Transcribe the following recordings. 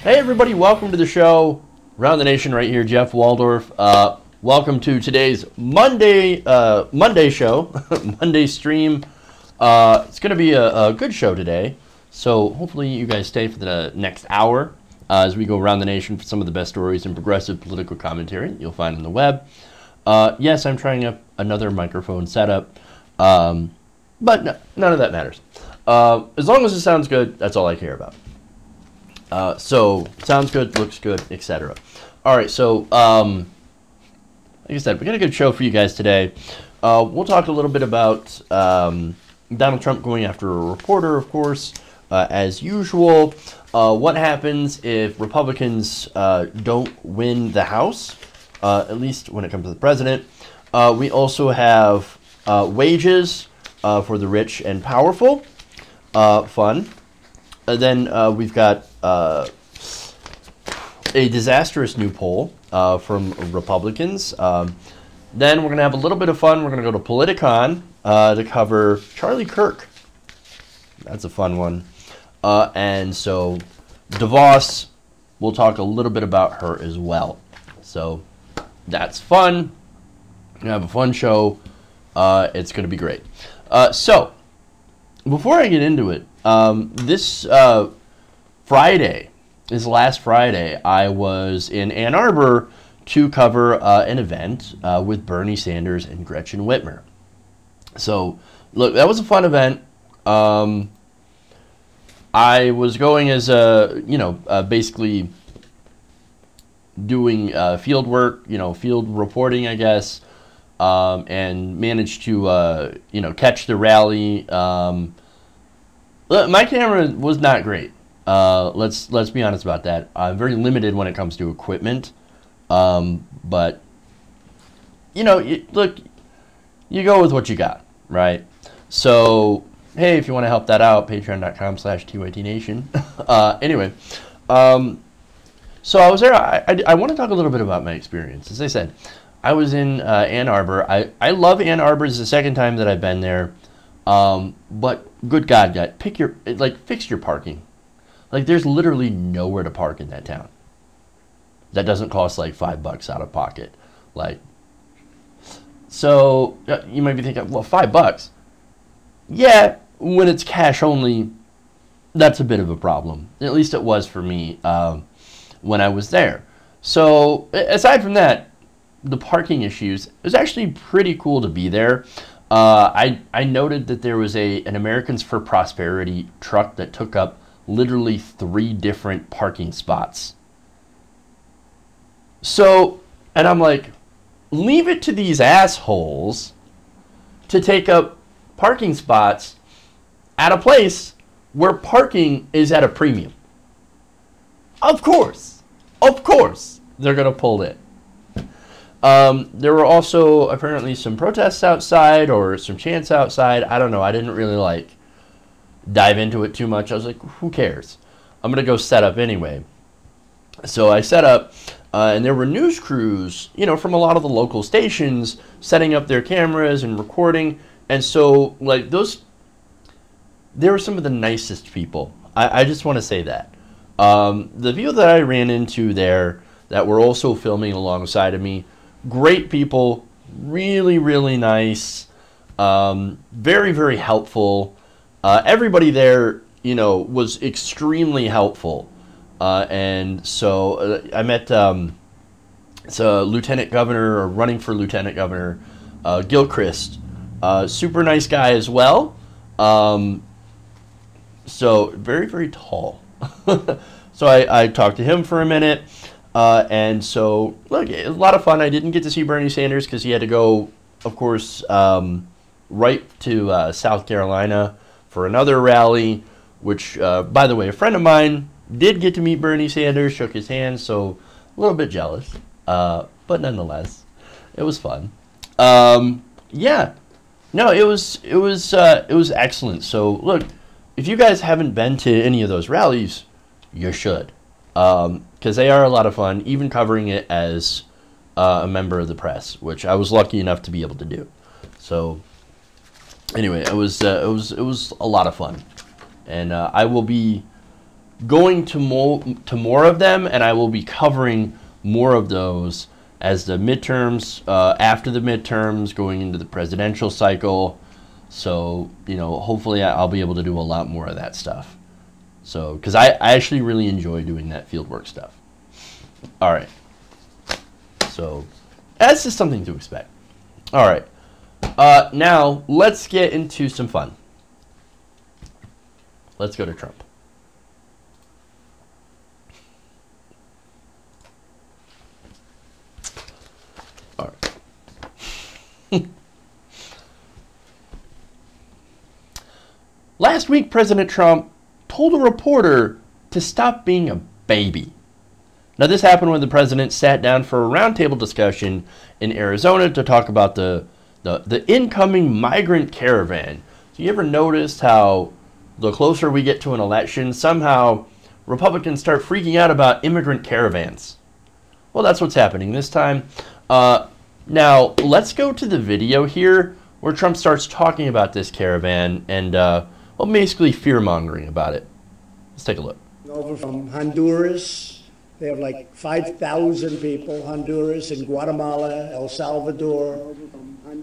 Hey everybody, welcome to the show. Around the Nation right here, Jeff Waldorf. Welcome to today's Monday show, Monday stream. It's going to be a good show today, so hopefully you guys stay for the next hour as we go around the nation for some of the best stories and progressive political commentary you'll find on the web. Yes, I'm trying up another microphone setup, but no, none of that matters. As long as it sounds good, that's all I care about. So, sounds good, looks good, etc. All right, so, like I said, we got a good show for you guys today. We'll talk a little bit about Donald Trump going after a reporter, of course, as usual. What happens if Republicans don't win the House, at least when it comes to the president. We also have wages for the rich and powerful. Fun. And then we've got a disastrous new poll from Republicans. Then we're going to have a little bit of fun. We're going to go to Politicon to cover Charlie Kirk. That's a fun one. And so DeVos, we'll talk a little bit about her as well. So that's fun. We're going to have a fun show. It's going to be great. So before I get into it, this last Friday, I was in Ann Arbor to cover an event with Bernie Sanders and Gretchen Whitmer. So, look, that was a fun event. I was going as basically doing field work, field reporting, I guess, and managed to, catch the rally. My camera was not great. Let's be honest about that. I'm very limited when it comes to equipment. But look, you go with what you got, right? So, hey, if you want to help that out, patreon.com/TYTNation. Anyway, so I was there. I want to talk a little bit about my experience. As I said, I was in Ann Arbor. I love Ann Arbor. It's the second time that I've been there. But good God, guys, fix your parking. Like, there's literally nowhere to park in that town. That doesn't cost like $5 out of pocket. So you might be thinking, well, $5. Yeah, when it's cash only, that's a bit of a problem. At least it was for me when I was there. So aside from that, the parking issues, it was actually pretty cool to be there. I noted that there was an Americans for Prosperity truck that took up literally 3 different parking spots. So, and I'm like, leave it to these assholes to take up parking spots at a place where parking is at a premium. Of course, they're going to pull it. There were also apparently some protests outside or some chants outside. I don't know. I didn't really dive into it too much. I was like, who cares? I'm going to go set up anyway. So I set up, and there were news crews, from a lot of the local stations setting up their cameras and recording. And so, they were some of the nicest people. I just want to say that. The few that I ran into there that were also filming alongside of me, great people, really, really nice, very, very helpful. Everybody there, was extremely helpful. And so I met Lieutenant Governor, or running for Lieutenant Governor, Gilchrist. Super nice guy as well. So very, very tall. So I talked to him for a minute. And so, look, it was a lot of fun. I didn't get to see Bernie Sanders because he had to go, of course, right to South Carolina for another rally, which, by the way, a friend of mine did get to meet Bernie Sanders, shook his hand, so a little bit jealous. But nonetheless, it was fun. Yeah. No, it was excellent. So, look, if you guys haven't been to any of those rallies, you should. Because they are a lot of fun, even covering it as a member of the press, which I was lucky enough to be able to do. So, anyway, it was a lot of fun, and I will be going to more of them, and I will be covering more of those as the midterms, after the midterms, going into the presidential cycle. So, you know, hopefully I'll be able to do a lot more of that stuff. So, because I actually really enjoy doing that fieldwork stuff. All right. So, that's just something to expect. All right. Now, let's get into some fun. Let's go to Trump. All right. Last week, President Trump told a reporter to stop being a baby. Now, this happened when the president sat down for a roundtable discussion in Arizona to talk about the incoming migrant caravan. So you ever noticed how the closer we get to an election, somehow Republicans start freaking out about immigrant caravans? Well, that's what's happening this time. Now, let's go to the video here where Trump starts talking about this caravan and, well, basically fear-mongering about it. Let's take a look. Over from Honduras. They have like 5,000 people, Honduras and Guatemala, El Salvador.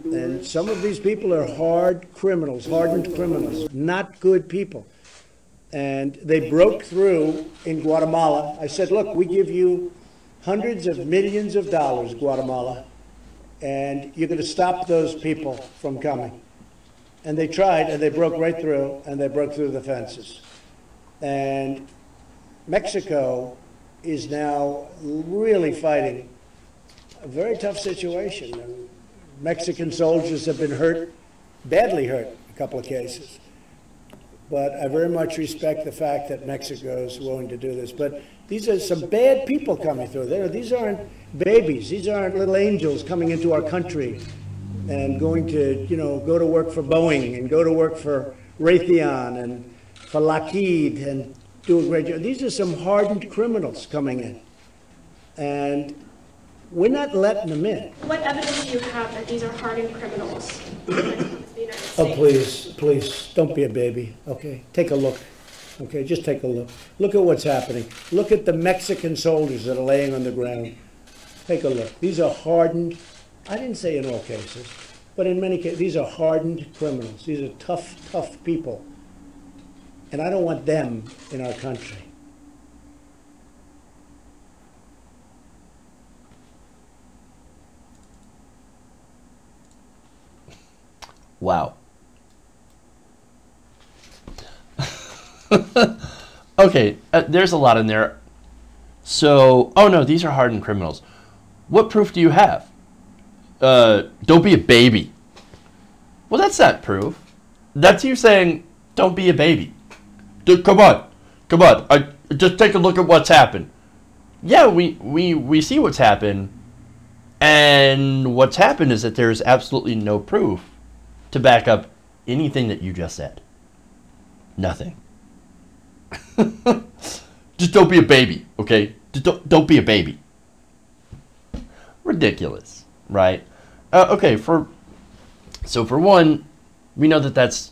And some of these people are hard criminals, hardened criminals, not good people. And they broke through in Guatemala. I said, look, we give you hundreds of millions of dollars, Guatemala, and you're going to stop those people from coming. And they tried, and they broke right through, and they broke through the fences. And Mexico is now really fighting a very tough situation. And Mexican soldiers have been hurt, badly hurt, a couple of cases. But I very much respect the fact that Mexico is willing to do this. But these are some bad people coming through. These aren't babies. These aren't little angels coming into our country and going to, you know, go to work for Boeing and go to work for Raytheon and for Lockheed and do a great job. These are some hardened criminals coming in. And we're not letting them in. What evidence do you have that these are hardened criminals in the United States? Oh, please, don't be a baby, okay? Take a look, okay? Just take a look. Look at what's happening. Look at the Mexican soldiers that are laying on the ground. Take a look. These are hardened, I didn't say in all cases, but in many cases, these are hardened criminals. These are tough people. And I don't want them in our country. Wow. Okay, there's a lot in there. So, oh no, these are hardened criminals. What proof do you have? Don't be a baby. Well, that's not proof. That's you saying, don't be a baby. Come on. Just take a look at what's happened. Yeah, we see what's happened. And what's happened is that there's absolutely no proof to back up anything that you just said. Nothing. Just don't be a baby, okay? Just don't be a baby. Ridiculous, right? Okay, so for one, we know that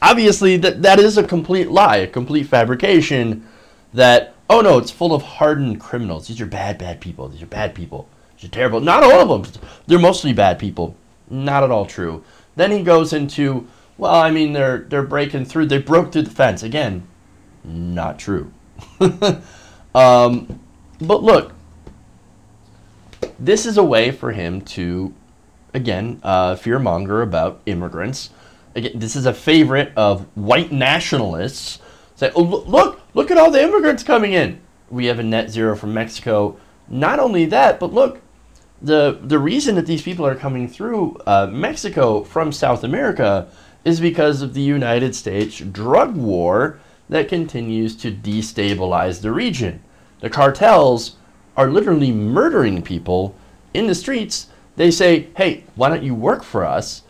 obviously that is a complete lie, a complete fabrication. That, oh no, it's full of hardened criminals. These are bad people. These are bad people. These are terrible. Not all of them. They're mostly bad people. Not at all true. Then he goes into, well, I mean, they're breaking through. They broke through the fence. Again, not true. But look, this is a way for him to, again, fearmonger about immigrants. Again, this is a favorite of white nationalists. Say, oh, look at all the immigrants coming in. We have a net zero from Mexico. Not only that, but look, the reason that these people are coming through Mexico from South America is because of the United States drug war that continues to destabilize the region. The cartels are literally murdering people in the streets. They say, hey, why don't you work for us?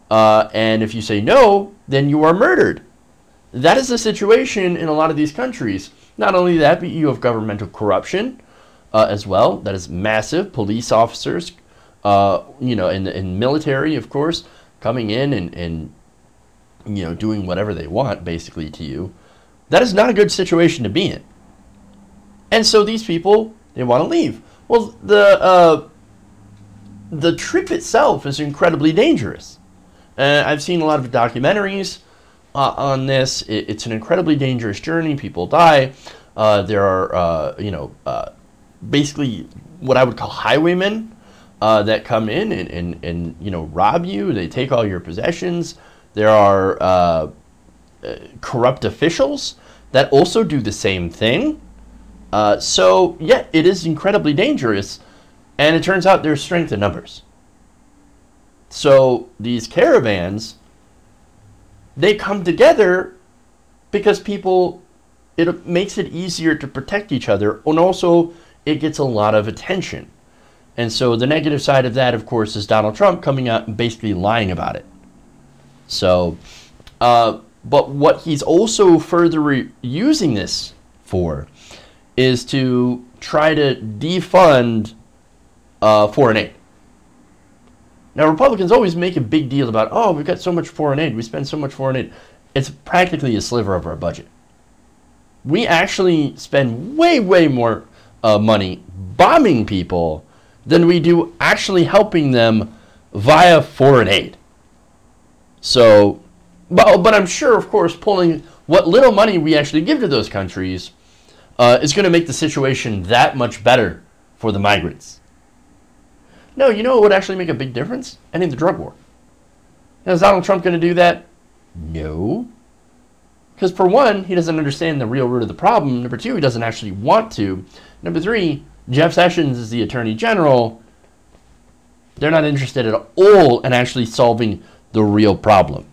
And if you say no, then you are murdered. That is the situation in a lot of these countries. Not only that, but you have governmental corruption as well. That is massive. Police officers, you know, and military, of course, coming in and you know, doing whatever they want, basically, to you. That is not a good situation to be in. And so these people, they want to leave. Well, the trip itself is incredibly dangerous. I've seen a lot of documentaries on this. It's an incredibly dangerous journey. People die. There are, basically what I would call highwaymen that come in and rob you. They take all your possessions. There are corrupt officials that also do the same thing. So, yeah, it is incredibly dangerous. And it turns out there's strength in numbers. So these caravans, they come together because it makes it easier to protect each other, and also it gets a lot of attention. And so the negative side of that, of course, is Donald Trump coming out and basically lying about it. So, but what he's also further using this for is to try to defund foreign aid. Now, Republicans always make a big deal about, oh, we've got so much foreign aid, we spend so much foreign aid. It's practically a sliver of our budget. We actually spend way, way more money bombing people than we do actually helping them via foreign aid. So, but I'm sure, of course, pulling what little money we actually give to those countries is going to make the situation that much better for the migrants. No, you know what would actually make a big difference? Ending the drug war. Now, is Donald Trump going to do that? No. Because for one, he doesn't understand the real root of the problem. Number two, he doesn't actually want to. Number three, Jeff Sessions is the Attorney General. They're not interested at all in actually solving the real problem.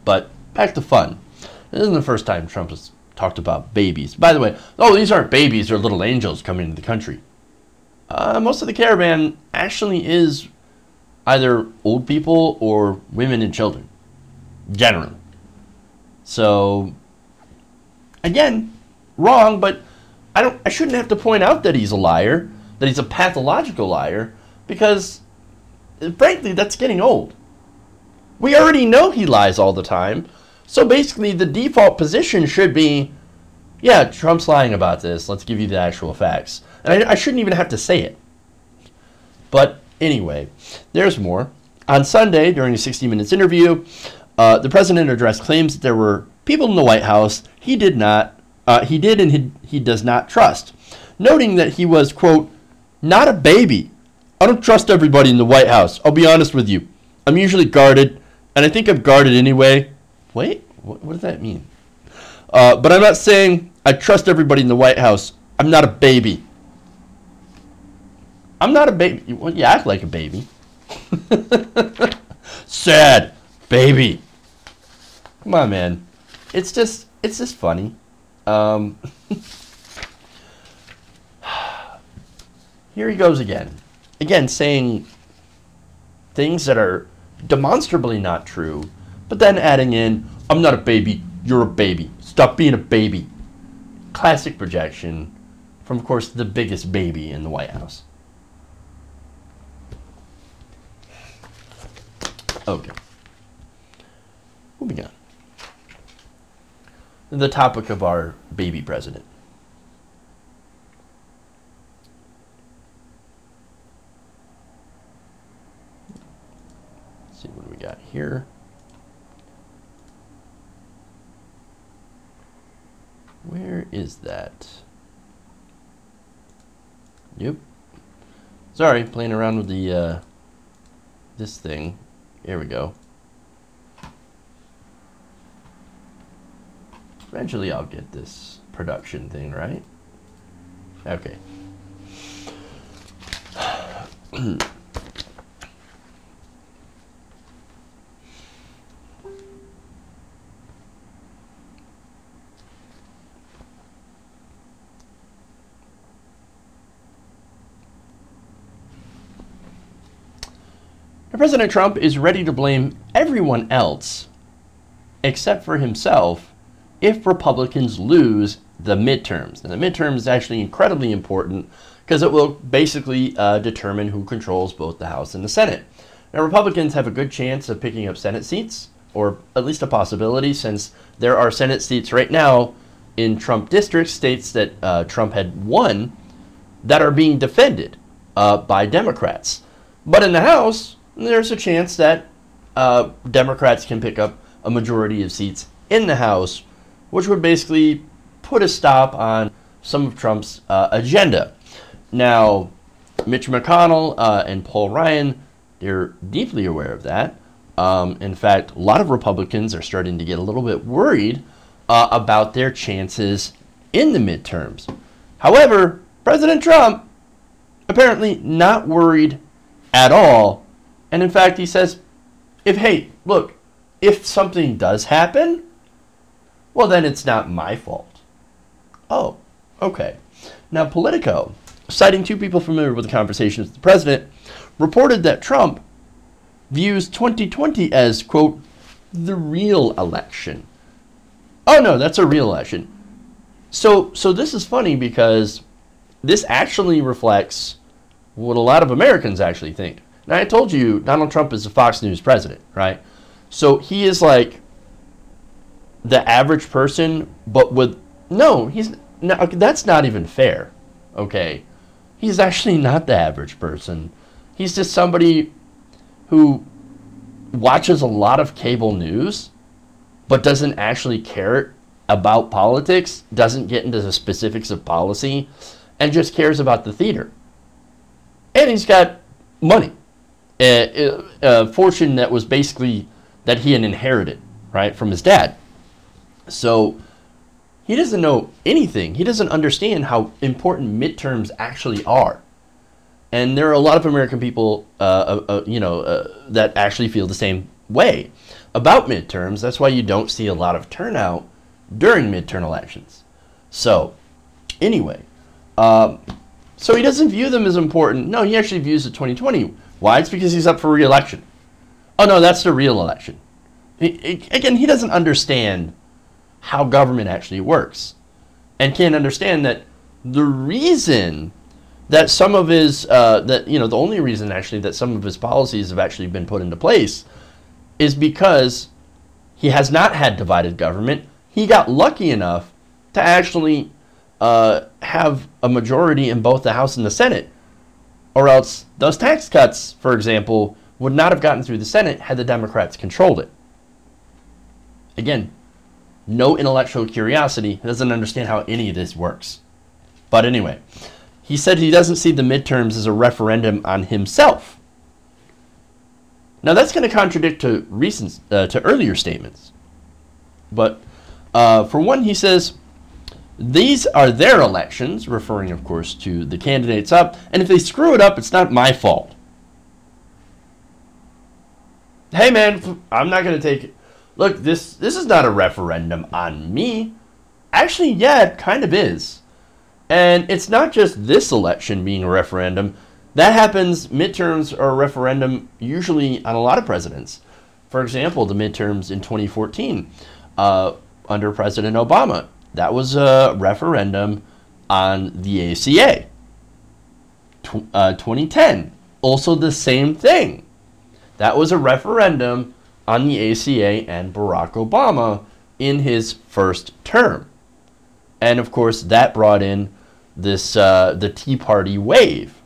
But back to fun. This isn't the first time Trump has talked about babies. By the way, oh, these aren't babies, they're little angels coming into the country. Most of the caravan actually is either old people or women and children, generally. So, again, wrong, but I shouldn't have to point out that he's a liar, that he's a pathological liar, because, frankly, that's getting old. We already know he lies all the time, so basically the default position should be, yeah, Trump's lying about this, let's give you the actual facts. And I shouldn't even have to say it. But anyway, there's more. On Sunday, during a 60 Minutes interview, the president addressed claims that there were people in the White House he did and he does not trust, noting that he was, quote, not a baby. I don't trust everybody in the White House. I'll be honest with you. I'm usually guarded, and I think I'm guarded anyway. Wait, what does that mean? But I'm not saying I trust everybody in the White House. I'm not a baby. I'm not a baby. Well, you act like a baby. Sad baby. Come on, man. It's just funny. Here he goes again. Again, saying things that are demonstrably not true, but then adding in, I'm not a baby, you're a baby. Stop being a baby. Classic projection from, of course, the biggest baby in the White House. Okay. Moving on. The topic of our baby president. Let's see what we got here. Where is that? Yep. Sorry, playing around with the this thing. Here we go. Eventually I'll get this production thing, right? Okay. President Trump is ready to blame everyone else except for himself if Republicans lose the midterms. And the midterms is actually incredibly important because it will basically determine who controls both the House and the Senate. Now, Republicans have a good chance of picking up Senate seats or at least a possibility, since there are Senate seats right now in Trump districts, states that Trump had won, that are being defended by Democrats. But in the House, there's a chance that Democrats can pick up a majority of seats in the House, which would basically put a stop on some of Trump's agenda. Now, Mitch McConnell and Paul Ryan, they're deeply aware of that. In fact, a lot of Republicans are starting to get a little bit worried about their chances in the midterms. However, President Trump apparently not worried at all. And in fact, he says, if something does happen, well, then it's not my fault. Oh, okay. Now, Politico, citing two people familiar with the conversations with the president, reported that Trump views 2020 as, quote, the real election. Oh, no, that's a real election. So this is funny because this actually reflects what a lot of Americans actually think. Now, I told you Donald Trump is a Fox News president, right? So he is like the average person, but with, no, that's not even fair, okay? He's actually not the average person. He's just somebody who watches a lot of cable news, but doesn't actually care about politics, doesn't get into the specifics of policy, and just cares about the theater. And he's got money, a fortune that was basically that he had inherited, right, from his dad. So he doesn't know anything. He doesn't understand how important midterms actually are. And there are a lot of American people, that actually feel the same way about midterms. That's why you don't see a lot of turnout during midterm elections. So, anyway, so he doesn't view them as important. No, he actually views the 2020. Why? It's because he's up for re-election. Oh, no, that's the real election. Again, he doesn't understand how government actually works, and can't understand that the reason that some of his, the only reason actually that some of his policies have actually been put into place is because he has not had divided government. He got lucky enough to actually have a majority in both the House and the Senate, or else those tax cuts, for example, would not have gotten through the Senate had the Democrats controlled it. Again, no intellectual curiosity, doesn't understand how any of this works. But anyway, he said he doesn't see the midterms as a referendum on himself. Now that's going to contradict to earlier statements. But for one, he says, these are their elections, referring, of course, to the candidates up, and if they screw it up, it's not my fault. Hey, man, I'm not going to take it. Look, this is not a referendum on me. Actually, yeah, it kind of is. And it's not just this election being a referendum. That happens, midterms are a referendum usually on a lot of presidents. For example, the midterms in 2014 under President Obama. That was a referendum on the ACA. 2010, also the same thing. That was a referendum on the ACA and Barack Obama in his first term. And of course, that brought in this the Tea Party wave.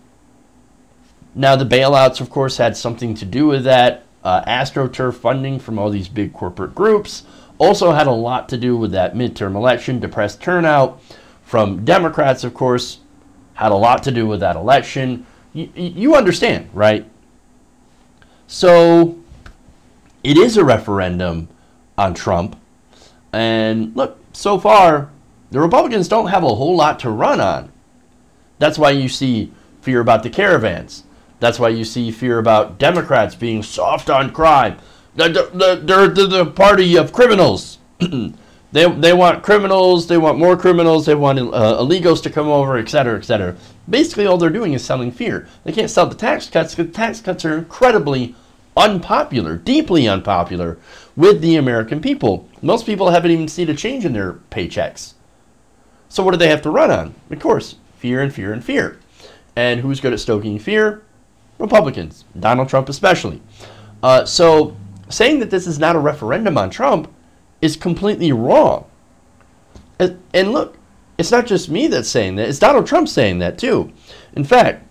Now, the bailouts, of course, had something to do with that. AstroTurf funding from all these big corporate groups also had a lot to do with that midterm election. Depressed turnout from Democrats, of course, had a lot to do with that election. You understand, right? So it is a referendum on Trump. And look, so far, the Republicans don't have a whole lot to run on. That's why you see fear about the caravans. That's why you see fear about Democrats being soft on crime. They're the party of criminals. They want criminals. They want more criminals. They want illegals to come over, etc., etc. Basically, all they're doing is selling fear. They can't sell the tax cuts because the tax cuts are incredibly unpopular, deeply unpopular with the American people. Most people haven't even seen a change in their paychecks. So what do they have to run on? Of course, fear and fear and fear. And who's good at stoking fear? Republicans, Donald Trump especially. So saying that this is not a referendum on Trump is completely wrong. And look, it's not just me that's saying that. It's Donald Trump saying that too. In fact,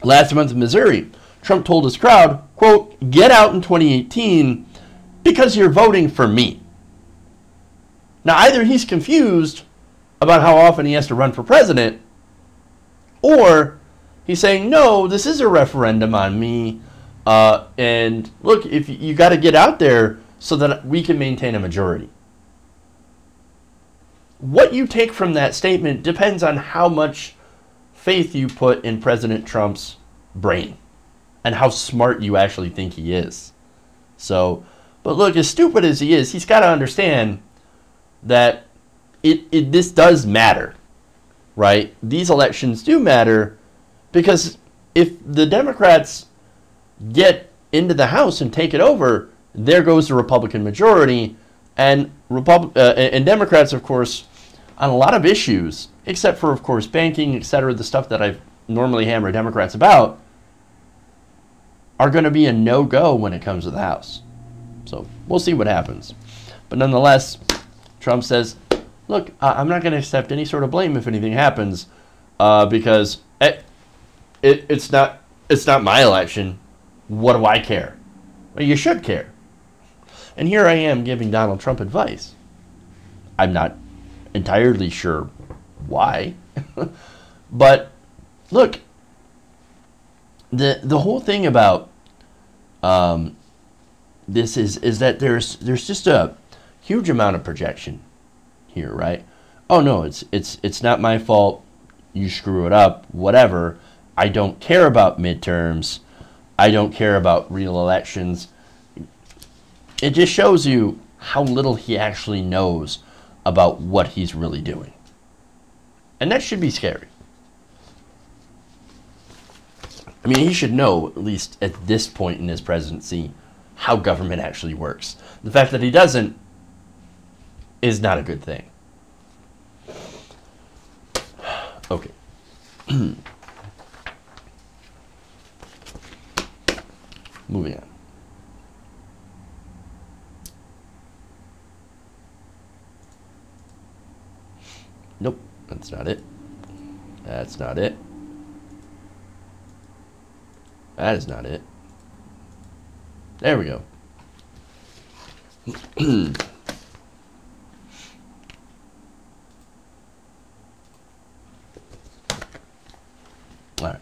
last month in Missouri, Trump told his crowd, quote, "Get out in 2018 because you're voting for me." Now, either he's confused about how often he has to run for president, or he's saying, no, this is a referendum on me. And look, if you got to get out there so that we can maintain a majority. What you take from that statement depends on how much faith you put in President Trump's brain and how smart you actually think he is. So, but look, as stupid as he is, he's got to understand that this does matter, right? These elections do matter, because if the Democrats get into the House and take it over, there goes the Republican majority, and Democrats, of course, on a lot of issues, except for, of course, banking, etc., the stuff that I normally hammer Democrats about, are going to be a no-go when it comes to the House. So we'll see what happens. But nonetheless, Trump says, look, I'm not going to accept any sort of blame if anything happens, because it's not my election. What do I care? Well, you should care. And here I am giving Donald Trump advice. I'm not entirely sure why. But look, the whole thing about this is that there's just a huge amount of projection here, right? Oh no, it's not my fault. You screw it up, whatever. I don't care about midterms. I don't care about real elections. It just shows you how little he actually knows about what he's really doing. And that should be scary. I mean, he should know, at least at this point in his presidency, how government actually works. The fact that he doesn't is not a good thing. Okay. Moving on. Nope, that's not it. That's not it. That is not it. There we go. All right.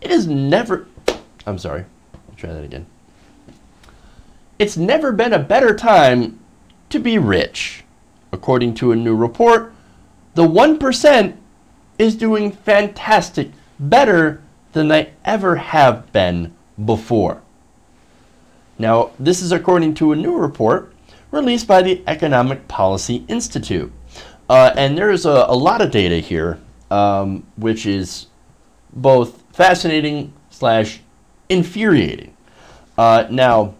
It is never, I'm sorry, I'll try that again. It's never been a better time to be rich. According to a new report, the 1% is doing fantastic, better than they ever have been before. Now, this is according to a new report released by the Economic Policy Institute. And there's a lot of data here, which is both fascinating / infuriating. Now,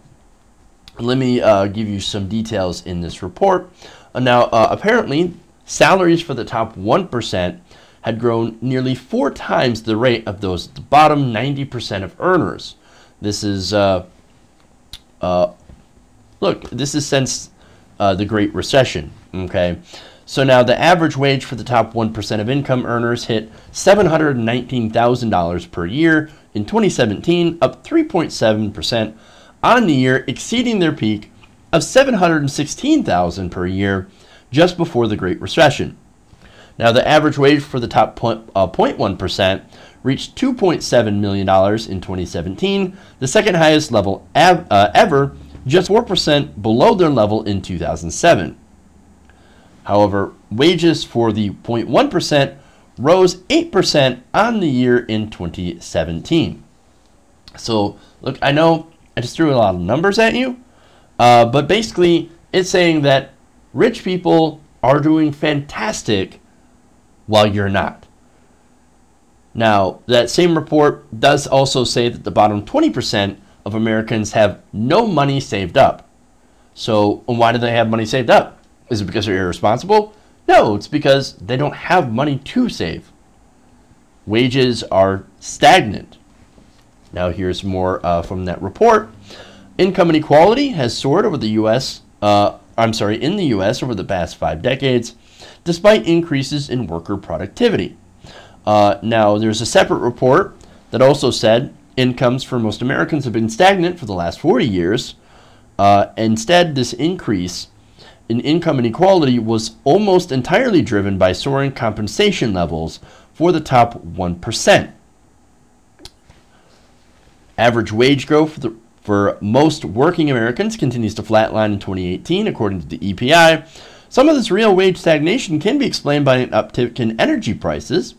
let me give you some details in this report. Now, apparently, salaries for the top 1% had grown nearly 4 times the rate of those at the bottom 90% of earners. This is, look, this is since the Great Recession, okay? So now the average wage for the top 1% of income earners hit $719,000 per year in 2017, up 3.7% on the year, exceeding their peak of $716,000 per year just before the Great Recession. Now the average wage for the top 0.1% reached $2.7 million in 2017, the second highest level ever, just 4% below their level in 2007. However, wages for the 0.1% rose 8% on the year in 2017. So, look, I know I just threw a lot of numbers at you, but basically it's saying that rich people are doing fantastic while you're not. Now, that same report does also say that the bottom 20% of Americans have no money saved up. So, why do they have money saved up? Is it because they're irresponsible? No, it's because they don't have money to save. Wages are stagnant. Now here's more from that report. Income inequality has soared over the U.S. In the U.S. over the past 5 decades, despite increases in worker productivity. Now there's a separate report that also said incomes for most Americans have been stagnant for the last 40 years. Instead, this increase in income inequality was almost entirely driven by soaring compensation levels for the top 1%. Average wage growth for most working Americans continues to flatline in 2018, according to the EPI. Some of this real wage stagnation can be explained by an uptick in energy prices,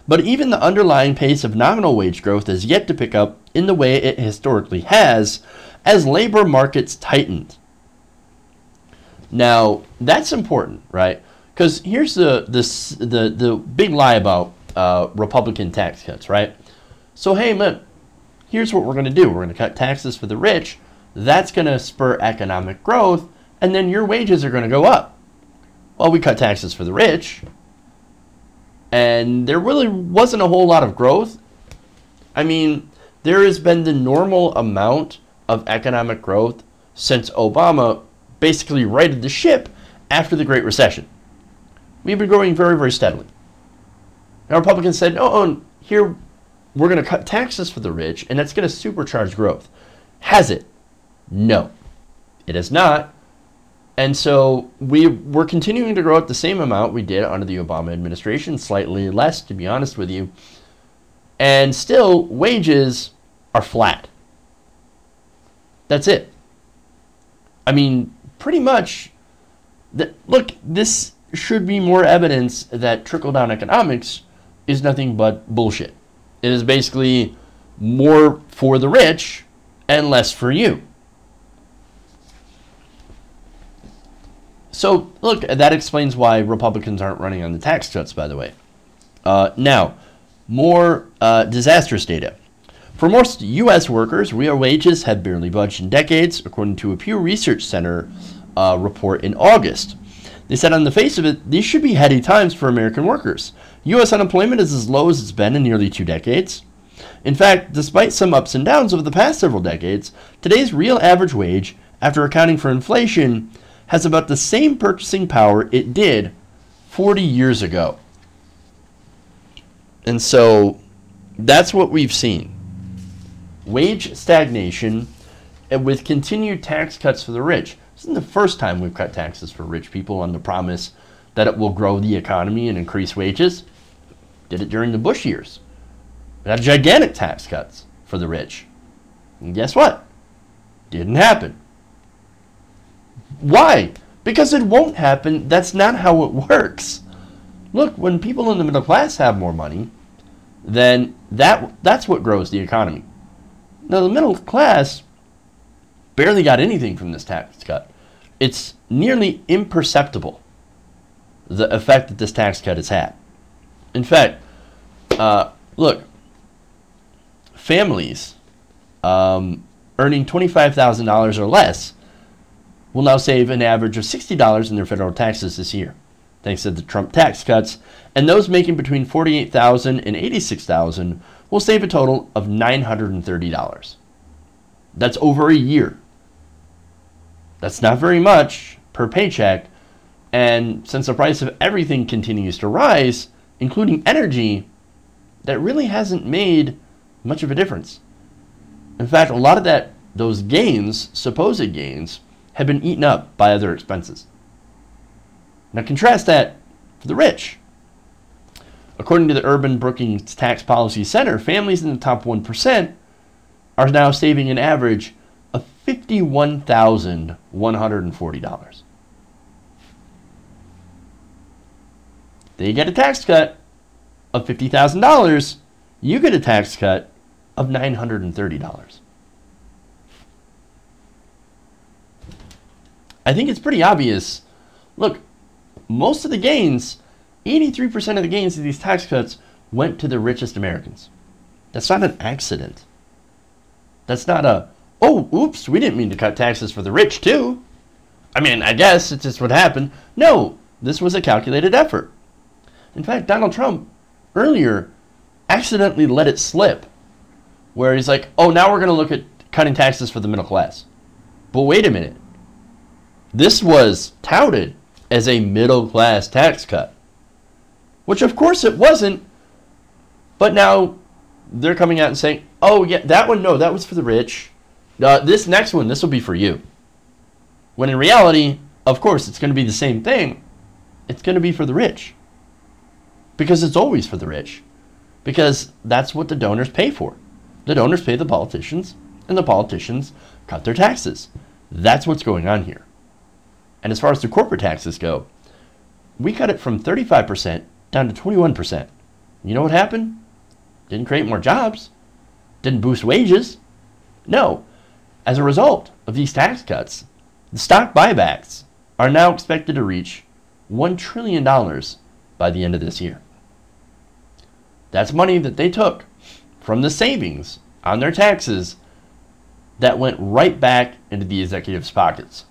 but even the underlying pace of nominal wage growth has yet to pick up in the way it historically has as labor markets tightened. Now, that's important, right? Because here's the big lie about Republican tax cuts, right? So, hey, man, here's what we're going to do. We're going to cut taxes for the rich. That's going to spur economic growth, and then your wages are going to go up. Well, we cut taxes for the rich, and there really wasn't a whole lot of growth. I mean, there has been the normal amount of economic growth since Obama basically righted the ship after the Great Recession. We've been growing very, very steadily. Now, Republicans said, oh, here we're going to cut taxes for the rich, and that's going to supercharge growth. Has it? No, it has not. And so we're continuing to grow at the same amount we did under the Obama administration, slightly less, to be honest with you. And still, wages are flat. That's it. I mean, pretty much, look, this should be more evidence that trickle-down economics is nothing but bullshit. It is basically more for the rich and less for you. So, look, that explains why Republicans aren't running on the tax cuts, by the way. Now, more disastrous data. For most U.S. workers, real wages have barely budged in decades, according to a Pew Research Center report in August. They said on the face of it, these should be heady times for American workers. U.S. unemployment is as low as it's been in nearly 2 decades. In fact, despite some ups and downs over the past several decades, today's real average wage, after accounting for inflation, has about the same purchasing power it did 40 years ago. And so that's what we've seen. Wage stagnation and with continued tax cuts for the rich. This isn't the first time we've cut taxes for rich people on the promise that it will grow the economy and increase wages. Did it during the Bush years. We had gigantic tax cuts for the rich. And guess what? Didn't happen. Why? Because it won't happen. That's not how it works. Look, when people in the middle class have more money, then that's what grows the economy. Now, the middle class barely got anything from this tax cut. It's nearly imperceptible, the effect that this tax cut has had. In fact, look, families earning $25,000 or less will now save an average of $60 in their federal taxes this year, thanks to the Trump tax cuts, and those making between $48,000 and $86,000 will save a total of $930. That's over a year. That's not very much per paycheck, and since the price of everything continues to rise, including energy, that really hasn't made much of a difference. In fact, a lot of those gains, supposed gains, have been eaten up by other expenses. Now contrast that for the rich. According to the Urban Brookings Tax Policy Center, families in the top 1% are now saving an average of $51,140. They get a tax cut of $50,000. You get a tax cut of $930. I think it's pretty obvious. Look, most of the gains, 83% of the gains of these tax cuts went to the richest Americans. That's not an accident. That's not a, oh, oops, we didn't mean to cut taxes for the rich too. I mean, I guess it's just what happened. No, This was a calculated effort. In fact, Donald Trump earlier accidentally let it slip, where he's like, oh, now we're going to look at cutting taxes for the middle class. But wait a minute. This was touted as a middle class tax cut, which of course it wasn't. But now they're coming out and saying, oh, yeah, that one, no, that was for the rich. This next one, this will be for you. When in reality, of course, it's going to be the same thing. It's going to be for the rich. Because it's always for the rich. Because that's what the donors pay for. The donors pay the politicians, and the politicians cut their taxes. That's what's going on here. And as far as the corporate taxes go, we cut it from 35% down to 21%. You know what happened? Didn't create more jobs. Didn't boost wages. No. As a result of these tax cuts, the stock buybacks are now expected to reach $1 trillion by the end of this year. That's money that they took from the savings on their taxes that went right back into the executives' pockets.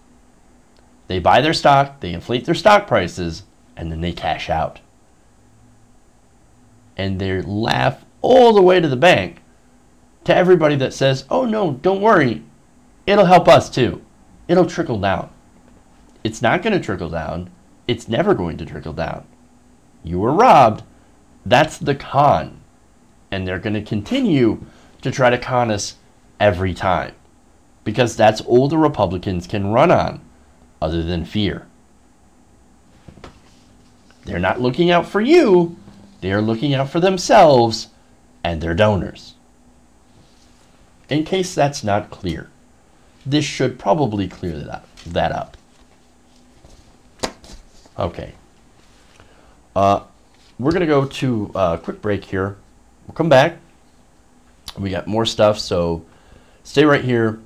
They buy their stock, they inflate their stock prices, and then they cash out. And they laugh all the way to the bank to everybody that says, oh no, don't worry, it'll help us too. It'll trickle down. It's not going to trickle down. It's never going to trickle down. You were robbed. That's the con. And they're going to continue to try to con us every time. Because that's all the Republicans can run on, other than fear. They're not looking out for you. They are looking out for themselves and their donors. In case that's not clear, this should probably clear that up. Okay. We're going to go to a quick break here. We'll come back. We got more stuff, so stay right here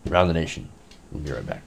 around the nation. We'll be right back.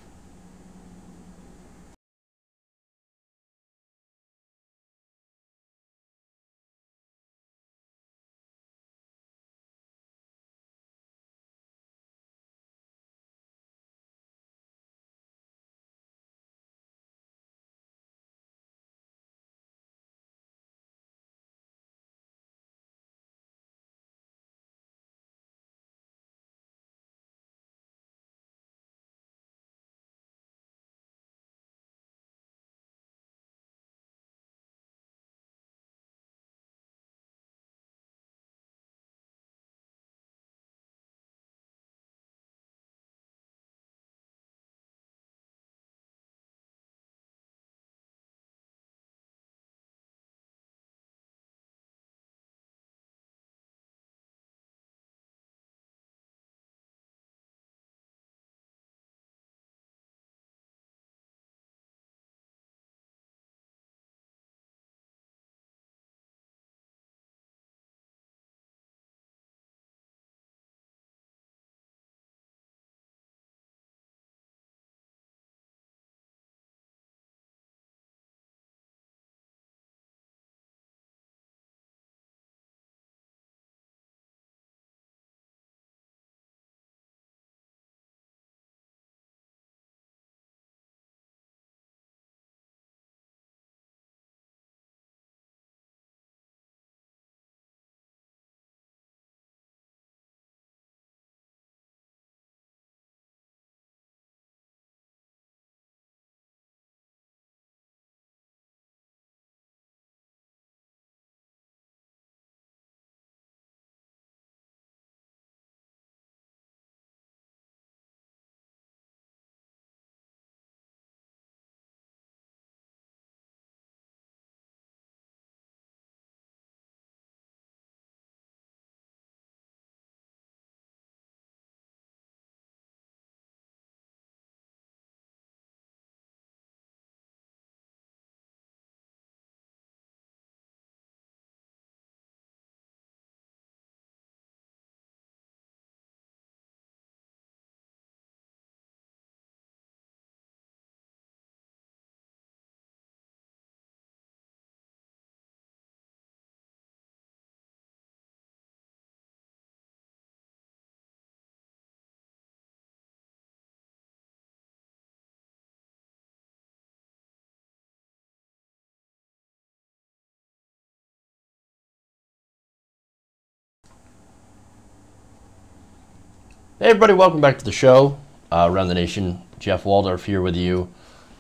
Hey everybody, welcome back to the show. Around the Nation, Jeff Waldorf here with you.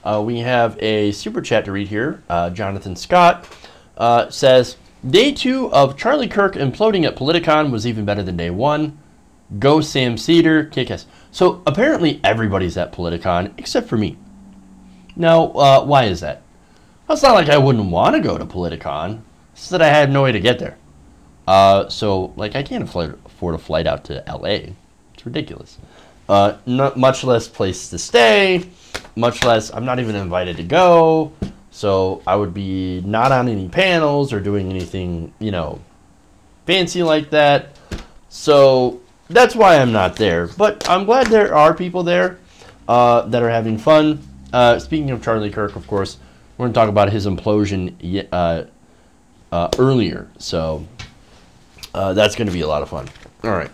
We have a super chat to read here. Jonathan Scott says, Day 2 of Charlie Kirk imploding at Politicon was even better than Day 1. Go Sam Cedar, kick-ass. So apparently everybody's at Politicon except for me. Now, why is that? Well, it's not like I wouldn't want to go to Politicon. It's that I had no way to get there. So, like, I can't afford a flight out to LA. It's ridiculous. Not much less place to stay, much less I'm not even invited to go. So I would be not on any panels or doing anything, you know, fancy like that. So that's why I'm not there. But I'm glad there are people there that are having fun. Speaking of Charlie Kirk, of course, we're going to talk about his implosion earlier. So that's going to be a lot of fun. All right.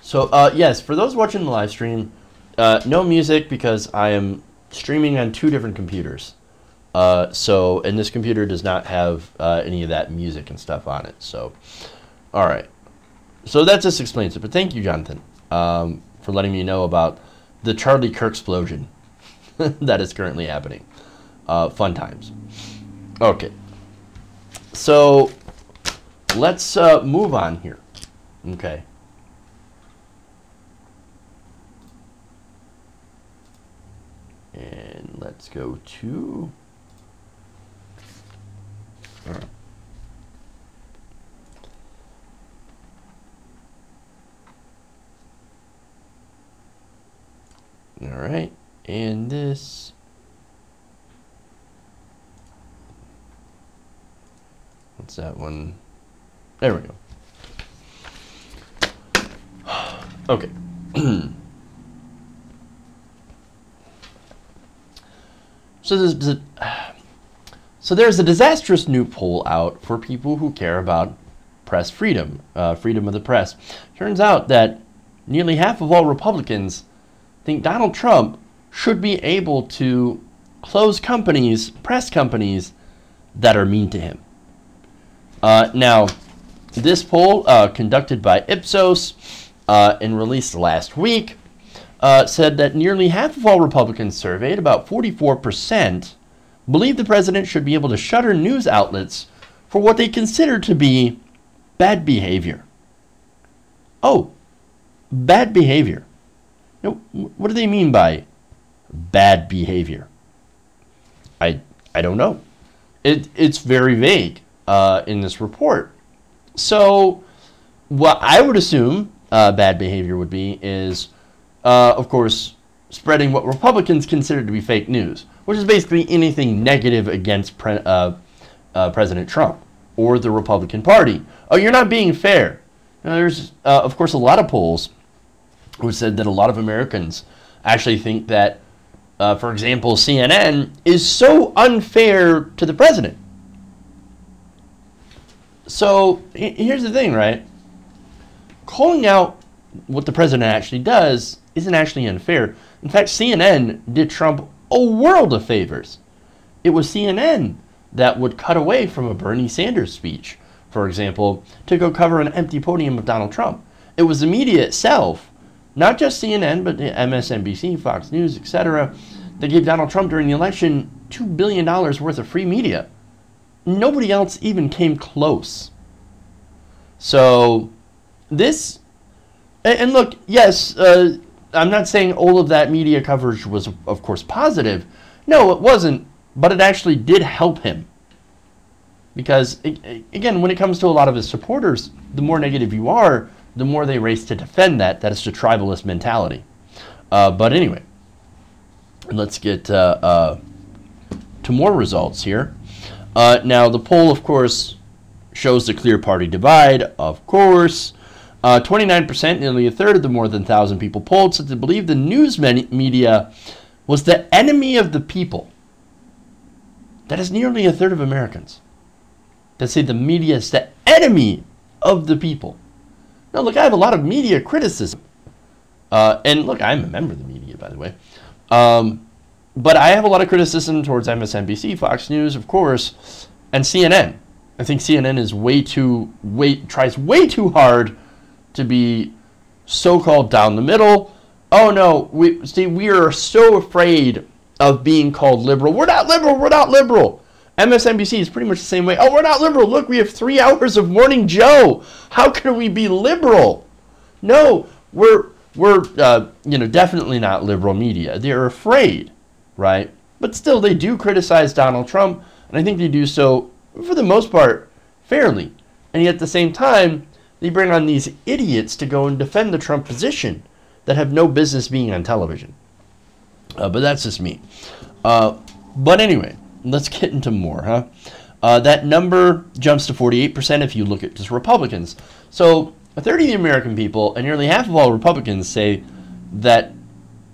So, yes, for those watching the live stream, no music because I am streaming on 2 different computers. And this computer does not have any of that music and stuff on it. So, all right. So that just explains it. But thank you, Jonathan, for letting me know about the Charlie Kirk explosion that is currently happening. Fun times. Okay. So, let's move on here. Okay. And let's go to... All right. All right. And this... What's that one? There we go. Okay. So there's a disastrous new poll out for people who care about press freedom, freedom of the press. Turns out that nearly half of all Republicans think Donald Trump should be able to close companies, press companies, that are mean to him. Now, this poll, conducted by Ipsos and released last week, said that nearly half of all Republicans surveyed, about 44%, believe the president should be able to shutter news outlets for what they consider to be bad behavior. Oh, bad behavior. Now, what do they mean by bad behavior? I don't know. It's very vague in this report. So what I would assume bad behavior would be is, of course, spreading what Republicans consider to be fake news, which is basically anything negative against President Trump or the Republican Party. Oh, you're not being fair. Now, there's, of course, a lot of polls who said that a lot of Americans actually think that, for example, CNN is so unfair to the president. So here's the thing, right? Calling out what the president actually does isn't actually unfair. In fact, CNN did Trump a world of favors. It was CNN that would cut away from a Bernie Sanders speech, for example, to go cover an empty podium of Donald Trump. It was the media itself, not just CNN, but MSNBC, Fox News, etc., that gave Donald Trump during the election $2 billion worth of free media. Nobody else even came close. So this, and look, yes, I'm not saying all of that media coverage was, of course, positive. No, it wasn't, but it actually did help him. Because, again, when it comes to a lot of his supporters, the more negative you are, the more they race to defend that. That is the tribalist mentality. But anyway, let's get to more results here. Now, the poll, of course, shows the clear party divide, of course. 29%, nearly a third of the more than 1,000 people polled, said they believe the news media was the enemy of the people. That is nearly a third of Americans that say the media is the enemy of the people. Now, look, I have a lot of media criticism. And look, I'm a member of the media, by the way. But I have a lot of criticism towards MSNBC, Fox News, of course, and CNN. I think CNN is tries way too hard to be so-called down the middle. Oh no, we are so afraid of being called liberal. We're not liberal. We're not liberal. MSNBC is pretty much the same way. Oh, we're not liberal. Look, we have 3 hours of Morning Joe. How can we be liberal? No, we're definitely not liberal media. They're afraid, right? But still, they do criticize Donald Trump, and I think they do so, for the most part, fairly. And yet at the same time, they bring on these idiots to go and defend the Trump position that have no business being on television. But that's just me. But anyway, let's get into more, huh? That number jumps to 48% if you look at just Republicans. So a third of the American people and nearly half of all Republicans say that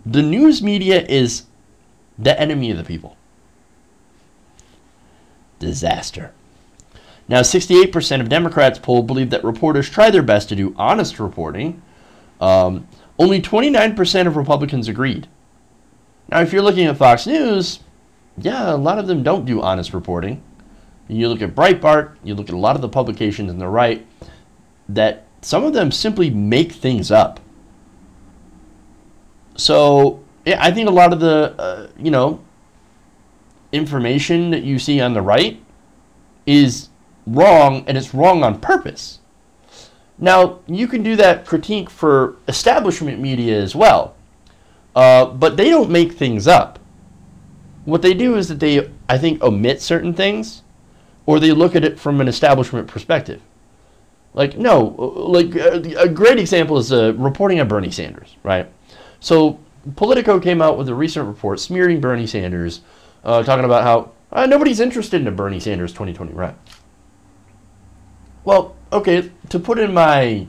the news media is the enemy of the people. Disaster. Now, 68% of Democrats polled believe that reporters try their best to do honest reporting. Only 29% of Republicans agreed. Now, if you're looking at Fox News, yeah, a lot of them don't do honest reporting. You look at Breitbart, you look at a lot of the publications on the right, that some of them simply make things up. So, yeah, I think a lot of the, information that you see on the right is wrong, and it's wrong on purpose. Now, you can do that critique for establishment media as well, but they don't make things up. What they do is that they, I think, omit certain things, or they look at it from an establishment perspective. Like, no, like a great example is reporting on Bernie Sanders, right? So Politico came out with a recent report smearing Bernie Sanders, talking about how nobody's interested in a Bernie Sanders 2020 run. Well, okay, to put in my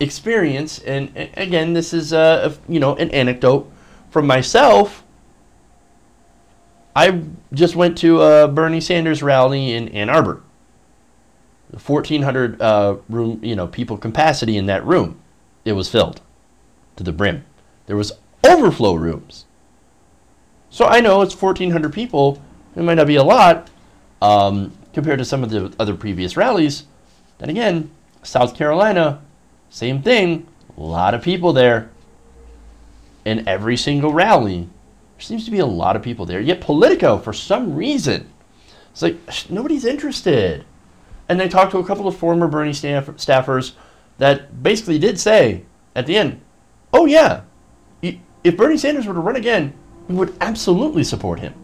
experience, and again, this is an anecdote from myself. I just went to a Bernie Sanders rally in Ann Arbor. 1,400 room, people capacity in that room. It was filled to the brim. There was overflow rooms. So I know it's 1,400 people. It might not be a lot compared to some of the other previous rallies. Then again, South Carolina, same thing. A lot of people there. In every single rally, there seems to be a lot of people there. Yet Politico, for some reason, it's like nobody's interested. And they talked to a couple of former Bernie staffers that basically did say at the end, oh yeah, if Bernie Sanders were to run again, we would absolutely support him.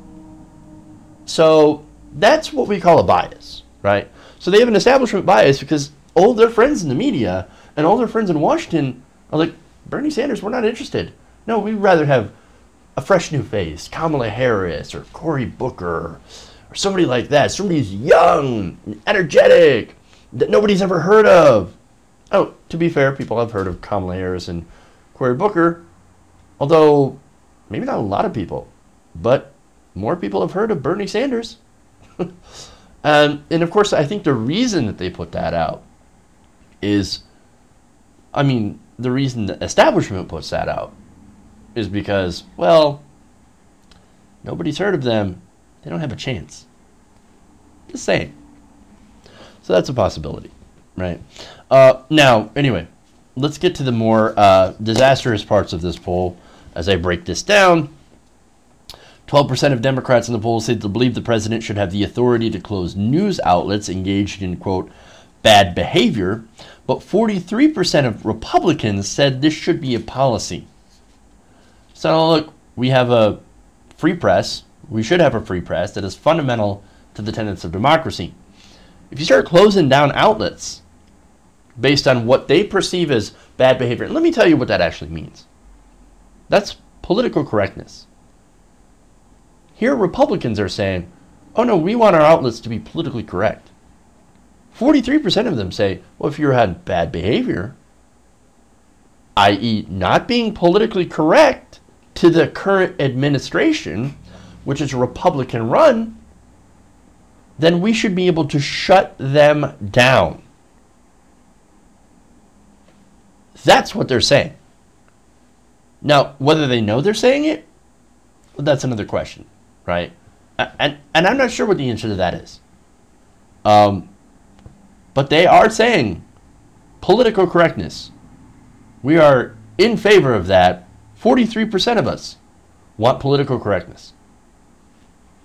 So that's what we call a bias, right? So they have an establishment bias because all their friends in the media and all their friends in Washington are like, Bernie Sanders, we're not interested. No, we'd rather have a fresh new face, Kamala Harris or Cory Booker, or somebody like that. Somebody who's young, energetic, that nobody's ever heard of. Oh, to be fair, people have heard of Kamala Harris and Cory Booker, although maybe not a lot of people, but more people have heard of Bernie Sanders. And of course, I think the reason that they put that out is, the reason the establishment puts that out is because, well, nobody's heard of them. They don't have a chance. Just saying. So that's a possibility, right? Now, anyway, let's get to the more disastrous parts of this poll as I break this down. 12% of Democrats in the poll said they believe the president should have the authority to close news outlets engaged in, quote, bad behavior, but 43% of Republicans said this should be a policy. So look, we have a free press. We should have a free press that is fundamental to the tenets of democracy. If you start closing down outlets based on what they perceive as bad behavior, and let me tell you what that actually means. That's political correctness. Here, Republicans are saying, oh no, we want our outlets to be politically correct. 43% of them say, well, if you had bad behavior, i.e. not being politically correct to the current administration, which is Republican run, then we should be able to shut them down. That's what they're saying. Now, whether they know they're saying it, well, that's another question, right? And I'm not sure what the answer to that is. But they are saying political correctness we are in favor of that. 43% of us want political correctness.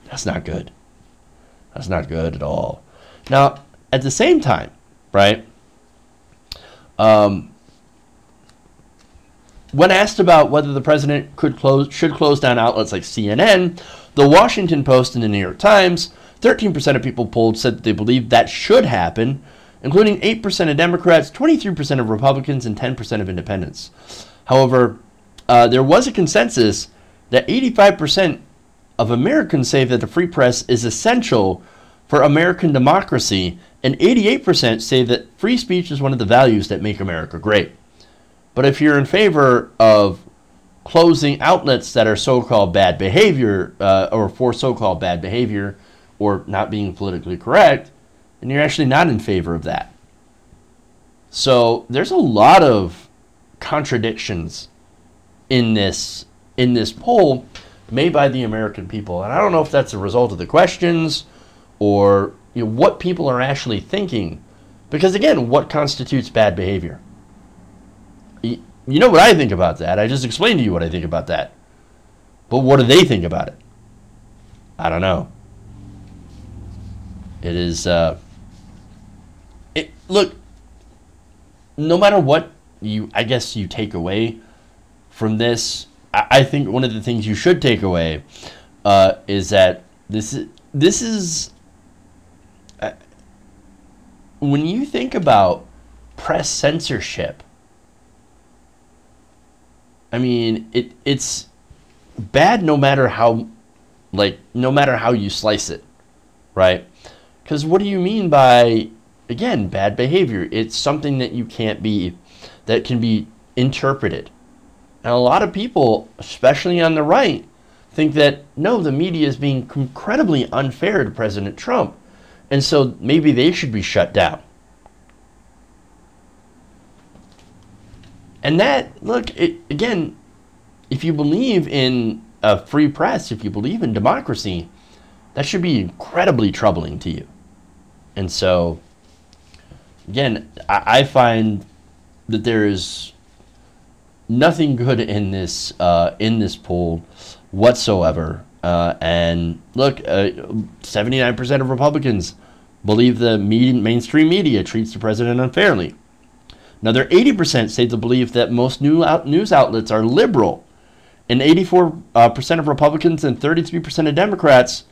That's not good. That's not good at all. Now, at the same time, right, when asked about whether the president should close down outlets like CNN, The Washington Post, and the New York Times, 13% of people polled said that they believe that should happen, including 8% of Democrats, 23% of Republicans, and 10% of independents. However, there was a consensus that 85% of Americans say that the free press is essential for American democracy, and 88% say that free speech is one of the values that make America great. But if you're in favor of closing outlets that are so-called bad behavior, or for so-called bad behavior, or not being politically correct, then you're actually not in favor of that. So there's a lot of contradictions in this poll made by the American people, and I don't know if that's a result of the questions or what people are actually thinking. Because again, what constitutes bad behavior? You know what I think about that. I just explained to you what I think about that. But what do they think about it? I don't know. It is, look, no matter what I guess you take away from this, I think one of the things you should take away is that this is when you think about press censorship, I mean, it's bad no matter how you slice it, right? Because what do you mean by, again, bad behavior? It's something that that can be interpreted. And a lot of people, especially on the right, think that, no, the media is being incredibly unfair to President Trump, and so maybe they should be shut down. And that, look, again, if you believe in a free press, if you believe in democracy, that should be incredibly troubling to you. And so, again, I find that there is nothing good in this poll whatsoever. And look, 79% of Republicans believe the mainstream media treats the president unfairly. Another 80% say they believe that most news outlets are liberal, and 84% of Republicans and 33% of Democrats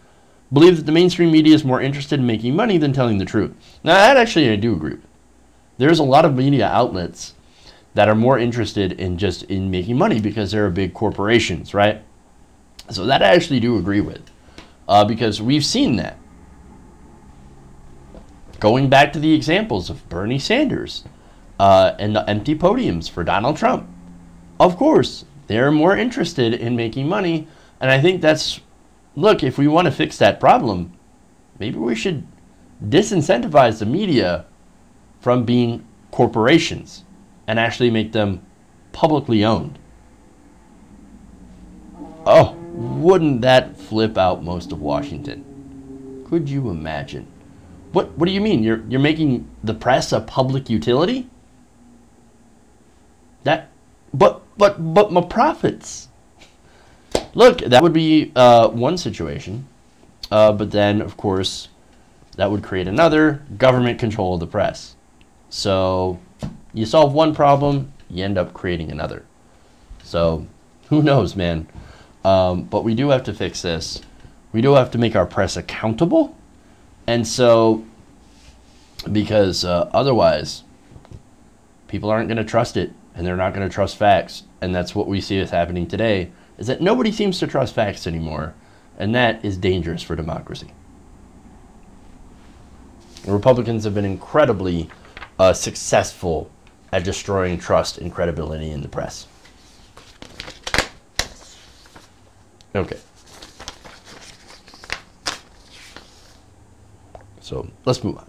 believe that the mainstream media is more interested in making money than telling the truth. Now, that actually I do agree with. There's a lot of media outlets that are more interested in making money because they're big corporations, right? So that I actually do agree with, because we've seen that. Going back to the examples of Bernie Sanders and the empty podiums for Donald Trump. Of course, they're more interested in making money, and I think that's, look, if we want to fix that problem, maybe we should disincentivize the media from being corporations and actually make them publicly owned. Oh, wouldn't that flip out most of Washington? Could you imagine? What do you mean? You're making the press a public utility? But my profits. Look, that would be one situation, but then of course that would create another: government control of the press. So you solve one problem, you end up creating another. So who knows, man? But we do have to fix this. We do have to make our press accountable, and so because otherwise people aren't going to trust it, and they're not going to trust facts, and that's what we see is happening today, is that nobody seems to trust facts anymore, and that is dangerous for democracy. The Republicans have been incredibly successful at destroying trust and credibility in the press. Okay. So let's move on.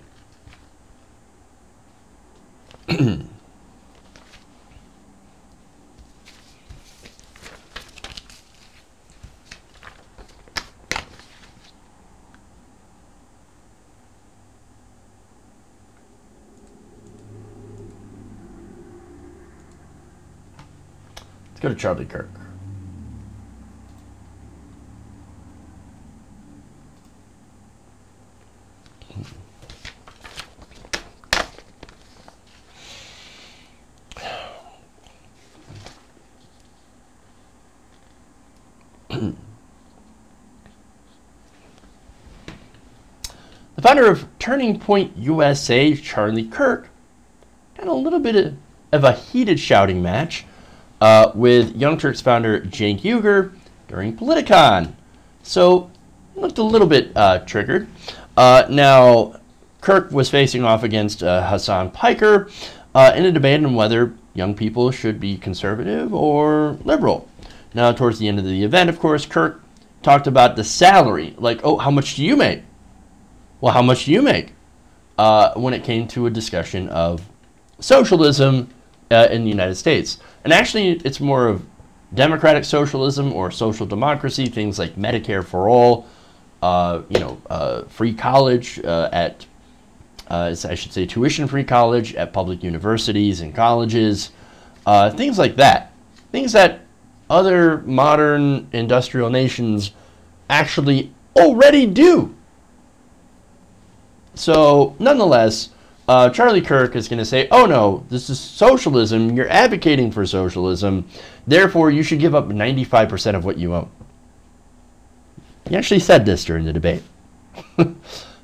Let's go to Charlie Kirk. The founder of Turning Point USA, Charlie Kirk, had a little bit of a heated shouting match with Young Turks founder Cenk Uygur during Politicon. So, looked a little bit triggered. Now, Kirk was facing off against Hassan Piker in a debate on whether young people should be conservative or liberal. Now, towards the end of the event, of course, Kirk talked about the salary. Like, oh, how much do you make? Well, how much do you make? When it came to a discussion of socialism in the United States. And actually, it's more of democratic socialism or social democracy, things like Medicare for all, free college at, I should say, tuition-free college at public universities and colleges, things like that. Things that other modern industrial nations actually already do. So, nonetheless, Charlie Kirk is going to say, oh no, this is socialism, you're advocating for socialism, therefore you should give up 95% of what you own. He actually said this during the debate.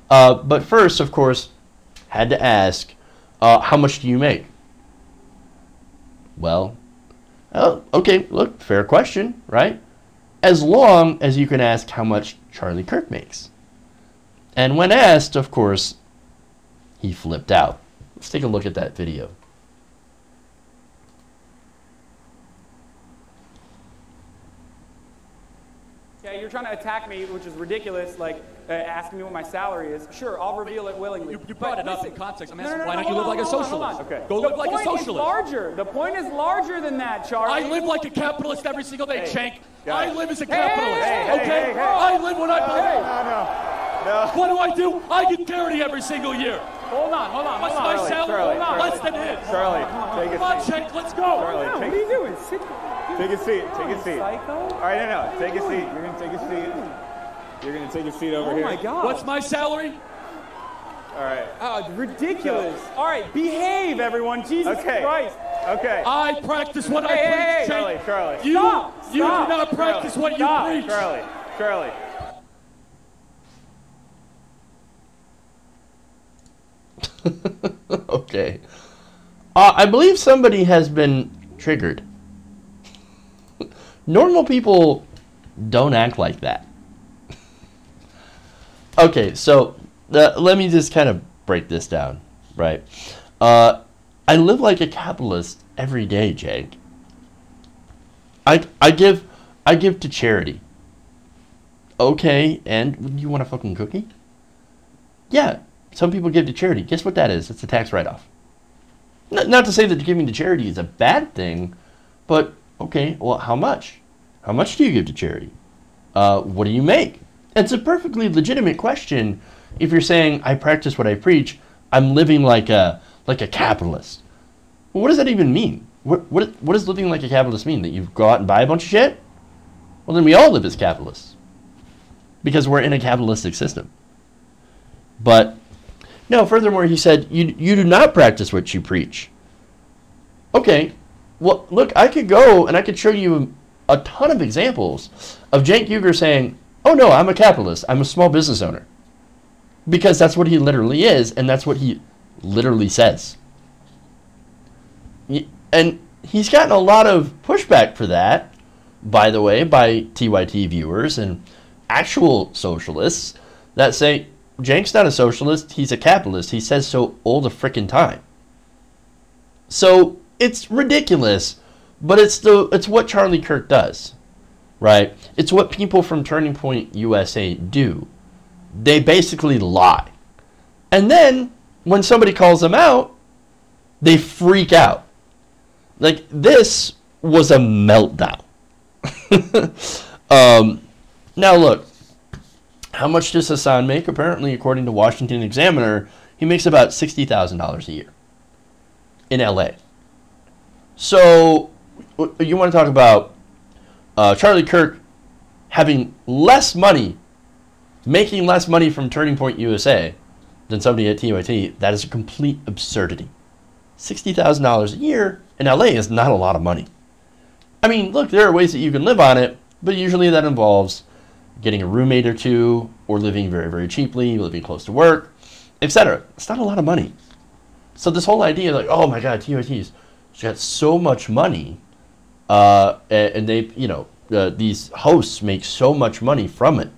But first, of course, had to ask, how much do you make? Well, okay, look, fair question, right? As long as you can ask how much Charlie Kirk makes. And when asked, of course, he flipped out. Let's take a look at that video. Yeah, you're trying to attack me, which is ridiculous, like asking me what my salary is. Sure, I'll reveal it willingly. You brought it up in context. I'm asking, No, why don't you live like a socialist? Hold on. Okay. Go live like a socialist. The point is larger. The point is larger than that, Charlie. I live like a capitalist every single day, Cenk. guys. I live as a capitalist, Hey, okay? I live when I believe. No. What do? I get charity every single year. Hold on. What's my salary? Charlie. Less than his. Charlie, take a Come on, seat. Cenk, let's go. Charlie, what are you doing? Sit. Take a seat. Take a seat. Psycho? All right, no. Take a seat. You're gonna take a seat. You're gonna take a seat over here. Oh my God. What's my salary? All right. Oh, ridiculous. All right, behave, everyone. Jesus Christ. Okay. I practice what I Hey, preach, Cenk. Charlie. You Stop. do not practice what you preach. Charlie. Okay. I believe somebody has been triggered. Normal people don't act like that. Okay, so let me just kind of break this down, right? I live like a capitalist every day, Jake. I give to charity. Okay, and you want a fucking cookie? Yeah, some people give to charity. Guess what that is? It's a tax write-off. Not to say that giving to charity is a bad thing, but okay, well, how much? How much do you give to charity? What do you make? It's a perfectly legitimate question if you're saying, I practice what I preach, I'm living like a capitalist. Well, what does that even mean? What does living like a capitalist mean? That you go out and buy a bunch of shit? Well, then we all live as capitalists. Because we're in a capitalistic system. But, no, furthermore, he said, you do not practice what you preach. Okay, well, look, I could go and I could show you a ton of examples of Cenk Uygur saying, oh no, I'm a capitalist, I'm a small business owner. Because that's what he literally is, and that's what he literally says. And he's gotten a lot of pushback for that, by the way, by TYT viewers and actual socialists that say, Cenk's not a socialist, he's a capitalist. He says so all the frickin' time. So it's ridiculous, but it's what Charlie Kirk does, right? It's what people from Turning Point USA do. They basically lie. And then when somebody calls them out, they freak out. Like, this was a meltdown. Now look, how much does Hassan make? Apparently, according to Washington Examiner, he makes about $60,000 a year in LA. So, you want to talk about Charlie Kirk having less money, making less money from Turning Point USA than somebody at TYT, that is a complete absurdity. $60,000 a year in LA is not a lot of money. I mean, look, there are ways that you can live on it, but usually that involves getting a roommate or two, or living very, very cheaply, living close to work, etc. It's not a lot of money. So this whole idea, like, oh my God, TYT's got so much money, and they, you know, these hosts make so much money from it,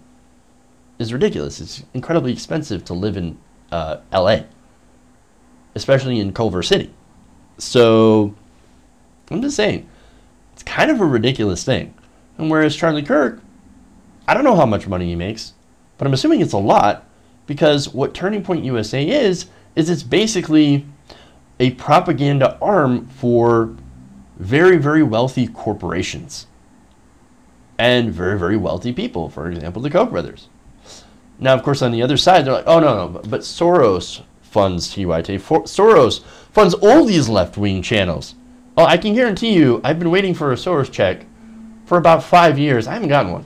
is ridiculous. It's incredibly expensive to live in LA, especially in Culver City. So I'm just saying, it's kind of a ridiculous thing. And whereas Charlie Kirk, I don't know how much money he makes, but I'm assuming it's a lot, because what Turning Point USA is it's basically a propaganda arm for very, very wealthy corporations and very, very wealthy people. For example, the Koch brothers. Now, of course, on the other side, they're like, oh, no, but Soros funds TYT. Soros funds all these left-wing channels. Oh, I can guarantee you, I've been waiting for a Soros check for about 5 years. I haven't gotten one.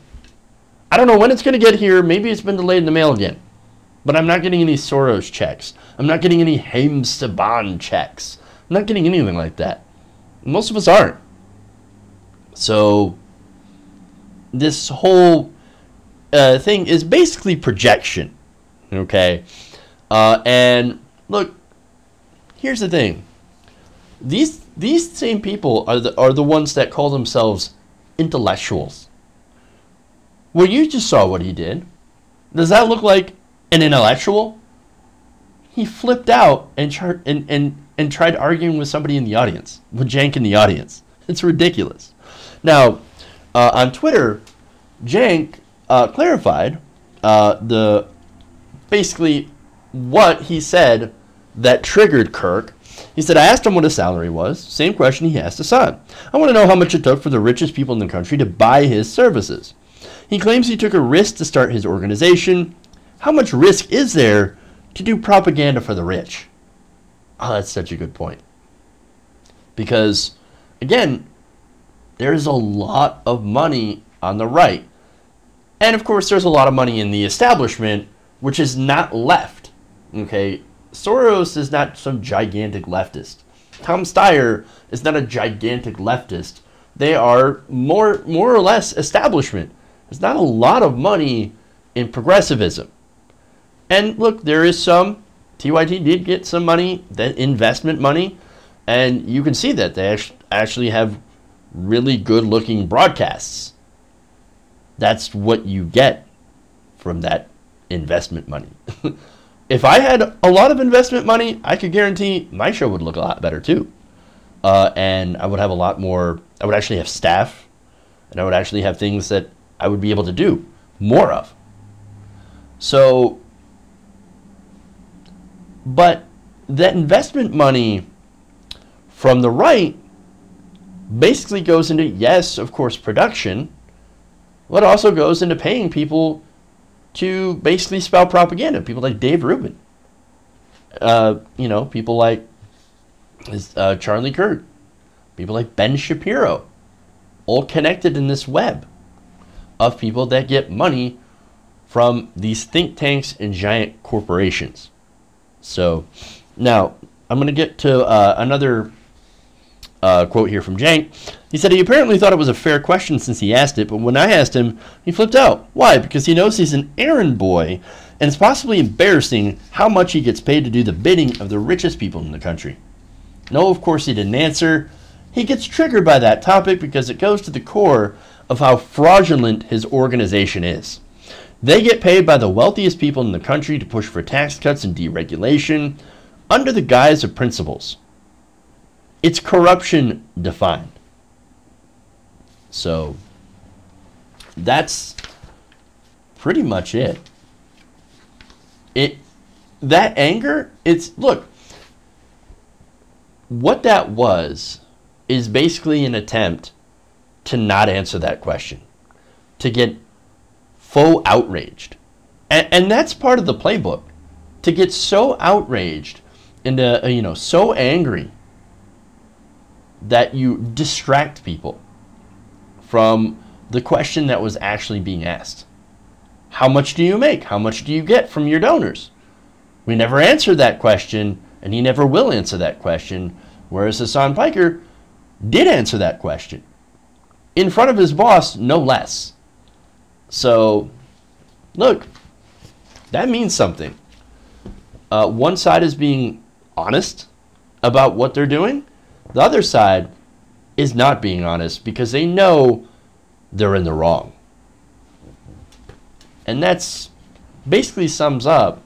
I don't know when it's going to get here. Maybe it's been delayed in the mail again. But I'm not getting any Soros checks. I'm not getting any Haim Saban checks. I'm not getting anything like that. Most of us aren't. So this whole thing is basically projection. Okay? And look, here's the thing. These same people are the ones that call themselves intellectuals. Well, you just saw what he did. Does that look like an intellectual? He flipped out and tried arguing with somebody in the audience, with Jank in the audience. It's ridiculous. Now, on Twitter, Jank clarified basically what he said that triggered Kirk. He said, I asked him what his salary was. Same question he asked Hassan. I want to know how much it took for the richest people in the country to buy his services. He claims he took a risk to start his organization. How much risk is there to do propaganda for the rich? Oh, that's such a good point. Because, again, there's a lot of money on the right. And, of course, there's a lot of money in the establishment, which is not left. Okay? Soros is not some gigantic leftist. Tom Steyer is not a gigantic leftist. They are more or less establishment. There's not a lot of money in progressivism. And look, there is some. TYT did get some money, that investment money, and you can see that they actually have really good-looking broadcasts. That's what you get from that investment money. If I had a lot of investment money, I could guarantee my show would look a lot better too. And I would have a lot more, I would actually have staff, and I would actually have things that I would be able to do more of. So, but that investment money from the right basically goes into, yes, of course, production, but also goes into paying people to basically spout propaganda. People like Dave Rubin. You know, people like Charlie Kirk. People like Ben Shapiro. All connected in this web of people that get money from these think tanks and giant corporations. So, now, I'm going to get to another quote here from Jank. He said he apparently thought it was a fair question since he asked it, but when I asked him, he flipped out. Why? Because he knows he's an errand boy, and it's possibly embarrassing how much he gets paid to do the bidding of the richest people in the country. No, of course he didn't answer. He gets triggered by that topic because it goes to the core of how fraudulent his organization is. They get paid by the wealthiest people in the country to push for tax cuts and deregulation under the guise of principles. It's corruption defined. So, that's pretty much it. That anger, look, what that was is basically an attempt to not answer that question, to get faux outraged. And that's part of the playbook, to get so outraged and, so angry that you distract people from the question that was actually being asked. How much do you make? How much do you get from your donors? We never answered that question, and he never will answer that question, whereas Hassan Piker did answer that question in front of his boss, no less. So, look, that means something. One side is being honest about what they're doing. The other side is not being honest because they know they're in the wrong. And that's basically sums up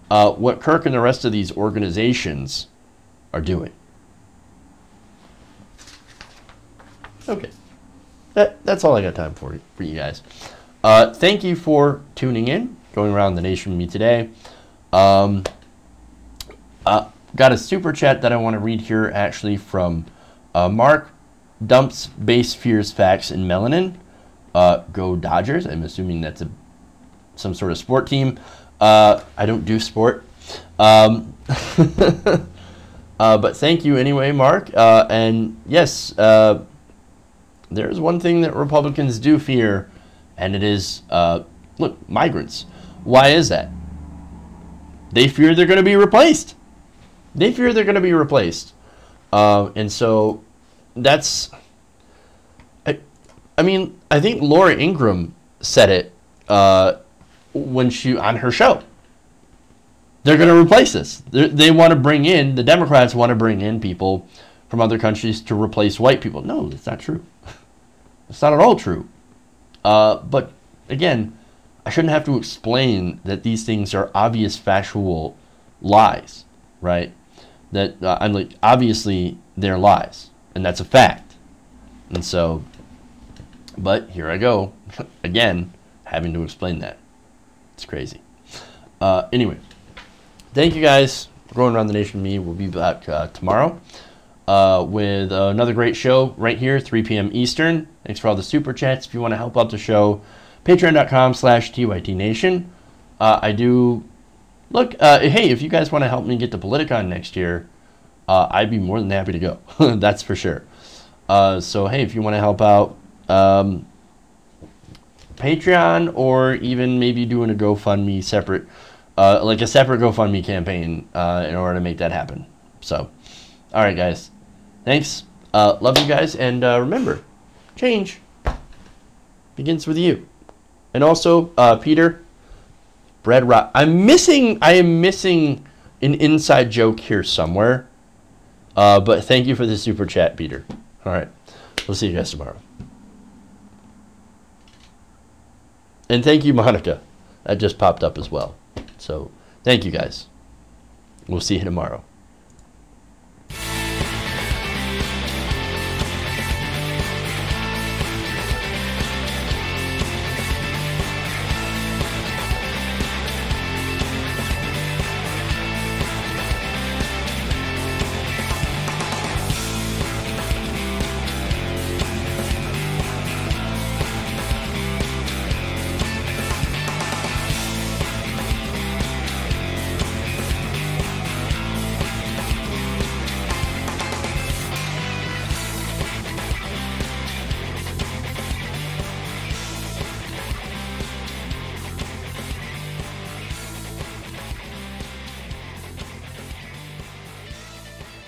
what Kirk and the rest of these organizations are doing. Okay. That's all I got time for you guys. Thank you for tuning in, going around the nation with me today. Got a super chat that I want to read here, actually, from Mark. Dumps base fears facts in melanin. Go Dodgers. I'm assuming that's some sort of sport team. I don't do sport. But thank you anyway, Mark. And yes, there's one thing that Republicans do fear, and it is, look, migrants. Why is that? They fear they're going to be replaced. They fear they're going to be replaced. And so that's, I mean, I think Laura Ingraham said it when she, on her show. They're going to replace us. They want to bring in, the Democrats want to bring in people from other countries to replace white people. No, that's not true. It's not at all true. But again, I shouldn't have to explain that these things are obvious factual lies, right? That I'm like, obviously they're lies, and that's a fact. And so, but here I go again, having to explain that. It's crazy. Anyway, thank you guys for going around the nation with me. We'll be back tomorrow with another great show right here, 3 p.m. Eastern. Thanks for all the super chats. If you want to help out the show, patreon.com/TYTNation. I do, look, hey, if you guys want to help me get to Politicon next year, I'd be more than happy to go. That's for sure. So, hey, if you want to help out, Patreon, or even maybe doing a GoFundMe separate, like a separate GoFundMe campaign in order to make that happen. So, all right, guys. Thanks. Love you guys. And remember, change begins with you. And also, Peter, Bread Rock. I am missing an inside joke here somewhere. But thank you for the super chat, Peter. All right. We'll see you guys tomorrow. And thank you, Monica. That just popped up as well. So thank you, guys. We'll see you tomorrow.